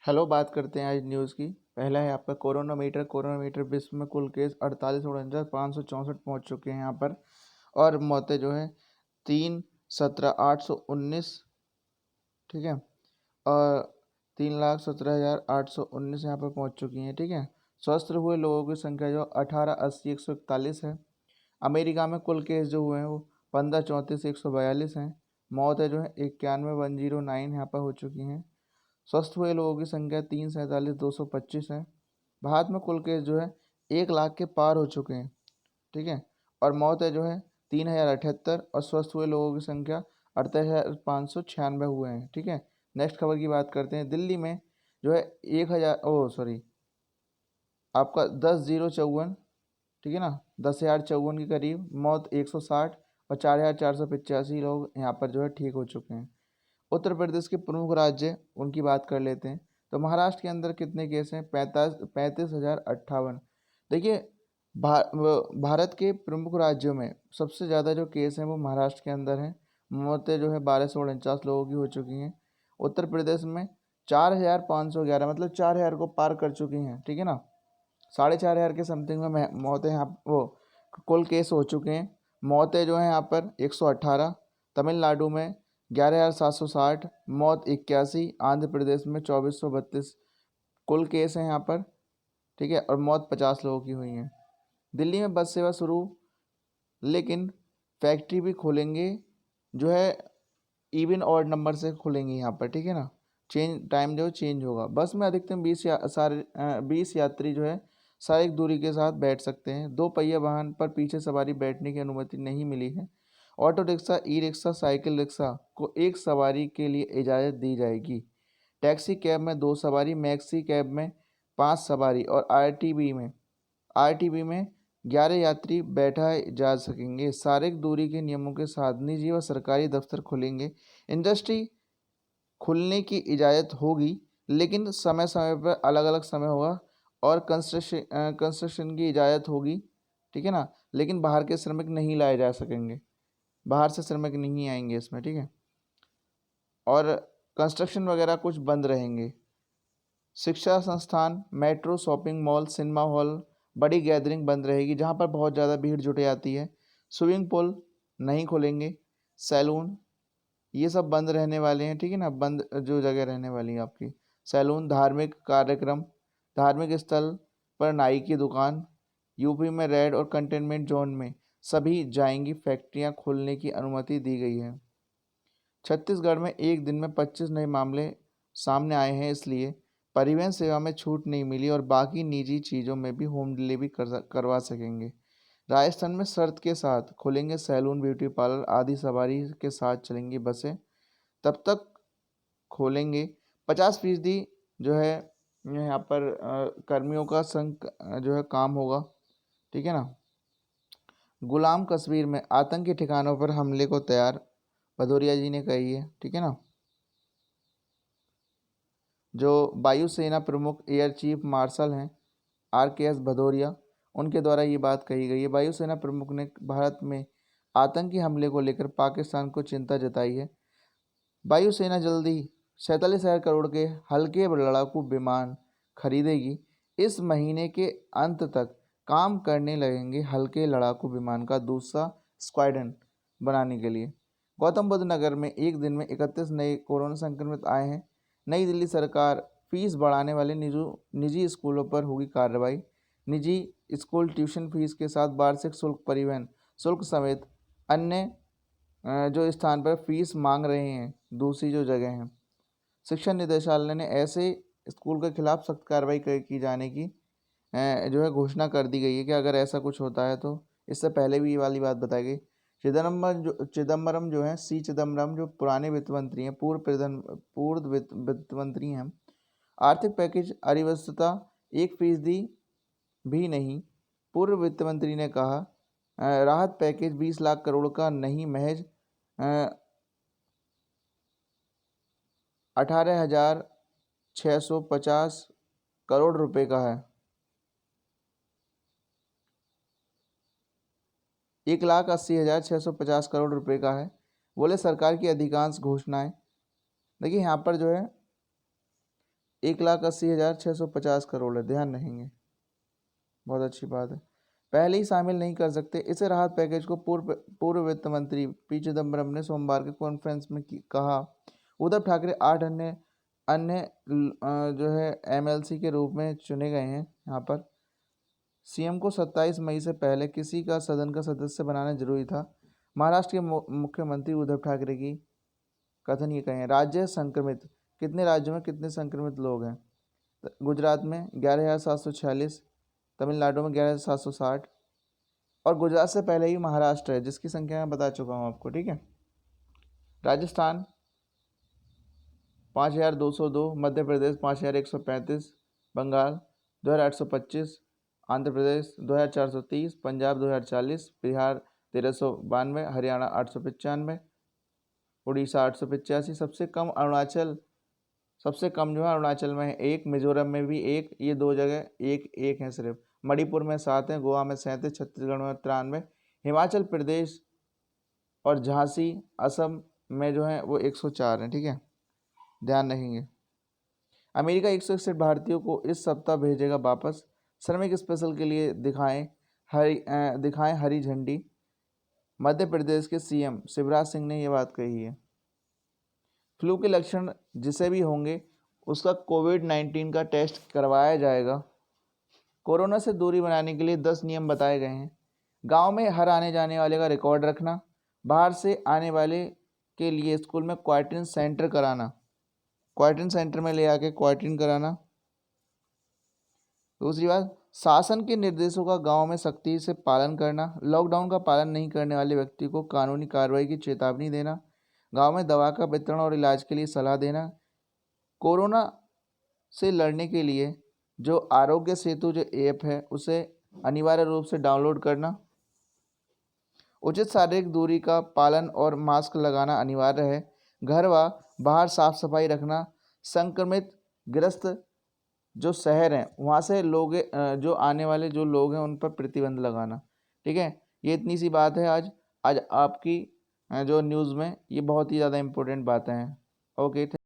Hello, बात करते हैं आज न्यूज़ की। पहला है आपका कोरोना मीटर विश्व में कुल केस 48,49,564 पहुँच चुके हैं यहाँ पर। और मौतें जो है 3,17,819, ठीक है। और 3,17,819 यहाँ पर पहुँच चुकी हैं, ठीक है। स्वस्थ हुए लोगों की संख्या जो 18,80,141 है। अमेरिका में कुल केस जो हुए हैं वो 15,34,142 हैं। मौतें जो है 91,109 यहाँ पर हो चुकी हैं। स्वस्थ हुए लोगों की संख्या 3,47,225 है। भारत में कुल केस जो है 1 लाख के पार हो चुके हैं, ठीक है। और मौतें जो है 3,078 और स्वस्थ हुए लोगों की संख्या 38,596 हुए हैं, ठीक है। नेक्स्ट खबर की बात करते हैं। दिल्ली में जो है 1,000 आपका 10,054, ठीक है ना, 10,054 के करीब मौत 160 और 4,485 लोग यहाँ पर जो है ठीक हो चुके हैं। उत्तर प्रदेश के प्रमुख राज्य उनकी बात कर लेते हैं। तो महाराष्ट्र के अंदर कितने केस हैं? 35,058। देखिए, भारत के प्रमुख राज्यों में सबसे ज़्यादा जो केस हैं वो महाराष्ट्र के अंदर हैं। मौतें जो है 1,249 लोगों की हो चुकी हैं। उत्तर प्रदेश में 4,511, मतलब 4,000 को पार कर चुकी हैं, ठीक है ना। 4,500 के समथिंग में मौतें यहाँ वो कुल केस हो चुके हैं। मौतें जो हैं यहाँ पर 118। तमिलनाडु में 11,760, मौत 81। आंध्र प्रदेश में 2,432 कुल केस हैं यहाँ पर, ठीक है। और मौत 50 लोगों की हुई हैं। दिल्ली में बस सेवा शुरू, लेकिन फैक्ट्री भी खोलेंगे जो है इवन ऑड नंबर से खुलेंगे यहाँ पर, ठीक है ना। चेंज टाइम जो चेंज होगा। बस में अधिकतम 20 यात्री जो है शारीरिक दूरी के साथ बैठ सकते हैं। 2 पहिया वाहन पर पीछे सवारी बैठने की अनुमति नहीं मिली है। Auto rickshaw, e rickshaw, cycle rickshaw को एक सवारी के लिए इजाज़त दी जाएगी। टैक्सी कैब में 2 सवारी, मैक्सी कैब में 5 सवारी और आरटीबी में 11 यात्री बैठाए जा सकेंगे। शारीरिक दूरी के नियमों के साथ निजी व सरकारी दफ्तर खुलेंगे। इंडस्ट्री खुलने की इजाज़त होगी, लेकिन समय समय पर अलग अलग समय होगा। और कंस्ट्रक्शन की इजाज़त होगी, ठीक है ना। लेकिन बाहर के श्रमिक नहीं लाए जा सकेंगे, बाहर से श्रमिक नहीं आएंगे इसमें, ठीक है। और कंस्ट्रक्शन वगैरह कुछ बंद रहेंगे। शिक्षा संस्थान, metro, shopping mall, cinema hall, बड़ी गैदरिंग बंद रहेगी जहाँ पर बहुत ज़्यादा भीड़ जुट जाती है। स्विमिंग पूल नहीं खुलेंगे। सैलून, ये सब बंद रहने वाले हैं, ठीक है ना। बंद जो जगह रहने वाली है आपकी सैलून। धार्मिक कार्यक्रम, धार्मिक स्थल पर नाई की दुकान। यूपी में रेड और कंटेनमेंट जोन में सभी जाएंगी। फैक्ट्रियां खोलने की अनुमति दी गई है। छत्तीसगढ़ में एक दिन में 25 नए मामले सामने आए हैं, इसलिए परिवहन सेवा में छूट नहीं मिली और बाकी निजी चीज़ों में भी होम डिलीवरी करवा सकेंगे। राजस्थान में शर्त के साथ खुलेंगे सैलून, ब्यूटी पार्लर आदि। सवारी के साथ चलेंगी बसें, तब तक खोलेंगे। 50% जो है यहाँ पर कर्मियों का संग जो है काम होगा, ठीक है ना। गुलाम कश्मीर में आतंकी ठिकानों पर हमले को तैयार, भदौरिया जी ने कही है, ठीक है ना। जो वायुसेना प्रमुख एयर चीफ मार्शल हैं RKS भदौरिया, उनके द्वारा ये बात कही गई है। वायुसेना प्रमुख ने भारत में आतंकी हमले को लेकर पाकिस्तान को चिंता जताई है। वायुसेना जल्दी 47,000 करोड़ के हल्के लड़ाकू विमान खरीदेगी। इस महीने के अंत तक काम करने लगेंगे हल्के लड़ाकू विमान का दूसरा स्क्वाड्रन बनाने के लिए। गौतम बुद्ध नगर में एक दिन में 31 नए कोरोना संक्रमित आए हैं। नई दिल्ली सरकार फीस बढ़ाने वाले निजी स्कूलों पर होगी कार्रवाई। निजी स्कूल ट्यूशन फीस के साथ वार्षिक शुल्क, परिवहन शुल्क समेत अन्य जो स्थान पर फीस मांग रहे हैं, दूसरी जो जगह हैं। शिक्षा निदेशालय ने ऐसे स्कूल के खिलाफ सख्त कार्रवाई की जाने की जो है घोषणा कर दी गई है कि अगर ऐसा कुछ होता है तो। इससे पहले भी ये वाली बात बताई गई। चिदम्बरम जो है, सी चिदम्बरम, जो पुराने वित्त मंत्री हैं, पूर्व वित्त मंत्री हैं। आर्थिक पैकेज अव्यवस्था 1% भी नहीं, पूर्व वित्त मंत्री ने कहा। राहत पैकेज 20 लाख करोड़ का नहीं, महज 18,650 करोड़ रुपए का है। 1,80,650 करोड़ रुपए का है, बोले सरकार की अधिकांश घोषणाएं। देखिए यहाँ पर जो है 1,80,650 करोड़ है, ध्यान रहेंगे। बहुत अच्छी बात है। पहले ही शामिल नहीं कर सकते, इसे राहत पैकेज को पूर्व वित्त मंत्री पी चिदम्बरम ने सोमवार के कॉन्फ्रेंस में कहा। उद्धव ठाकरे 8 अन्य अन्य जो है एमएलसी के रूप में चुने गए हैं। यहाँ पर सीएम को 27 मई से पहले किसी का सदन का सदस्य बनाना जरूरी था। महाराष्ट्र के मुख्यमंत्री उद्धव ठाकरे की कथन ये कहे। राज्य संक्रमित, कितने राज्यों में कितने संक्रमित लोग हैं? गुजरात में 11,746, तमिलनाडु में 11,760 और गुजरात से पहले ही महाराष्ट्र है जिसकी संख्या मैं बता चुका हूँ आपको, ठीक है। राजस्थान 5,202, मध्य प्रदेश 5,135, बंगाल 2,825, आंध्र प्रदेश 2,430, पंजाब 2,040, बिहार 1,392, हरियाणा 895, उड़ीसा 885, सबसे कम जो है अरुणाचल में है 1, मिजोरम में भी 1, ये 2 जगह एक है सिर्फ। मणिपुर में 7 है, गोवा में 37, छत्तीसगढ़ में 93, हिमाचल प्रदेश और झांसी असम में जो है वो 104 है, ठीक है, ध्यान रखेंगे। अमेरिका 161 भारतीयों को इस सप्ताह भेजेगा वापस। श्रमिक स्पेशल के लिए दिखाएं हरी झंडी। मध्य प्रदेश के सीएम शिवराज सिंह ने यह बात कही है। फ्लू के लक्षण जिसे भी होंगे उसका कोविड-19 का टेस्ट करवाया जाएगा। कोरोना से दूरी बनाने के लिए 10 नियम बताए गए हैं। गांव में हर आने जाने वाले का रिकॉर्ड रखना, बाहर से आने वाले के लिए स्कूल में क्वारंटीन सेंटर कराना, क्वारंटीन सेंटर में ले आके क्वारंटीन कराना। दूसरी बात, शासन के निर्देशों का गांव में सख्ती से पालन करना, लॉकडाउन का पालन नहीं करने वाले व्यक्ति को कानूनी कार्रवाई की चेतावनी देना, गांव में दवा का वितरण और इलाज के लिए सलाह देना, कोरोना से लड़ने के लिए जो आरोग्य सेतु जो ऐप है उसे अनिवार्य रूप से डाउनलोड करना, उचित शारीरिक दूरी का पालन और मास्क लगाना अनिवार्य है, घर व बाहर साफ सफाई रखना, संक्रमित ग्रस्त जो शहर हैं वहाँ से लोग जो आने वाले जो लोग हैं उन पर प्रतिबंध लगाना, ठीक है। ये इतनी सी बात है आज आपकी जो न्यूज़ में, ये बहुत ही ज़्यादा इम्पोर्टेंट बातें हैं। ओके।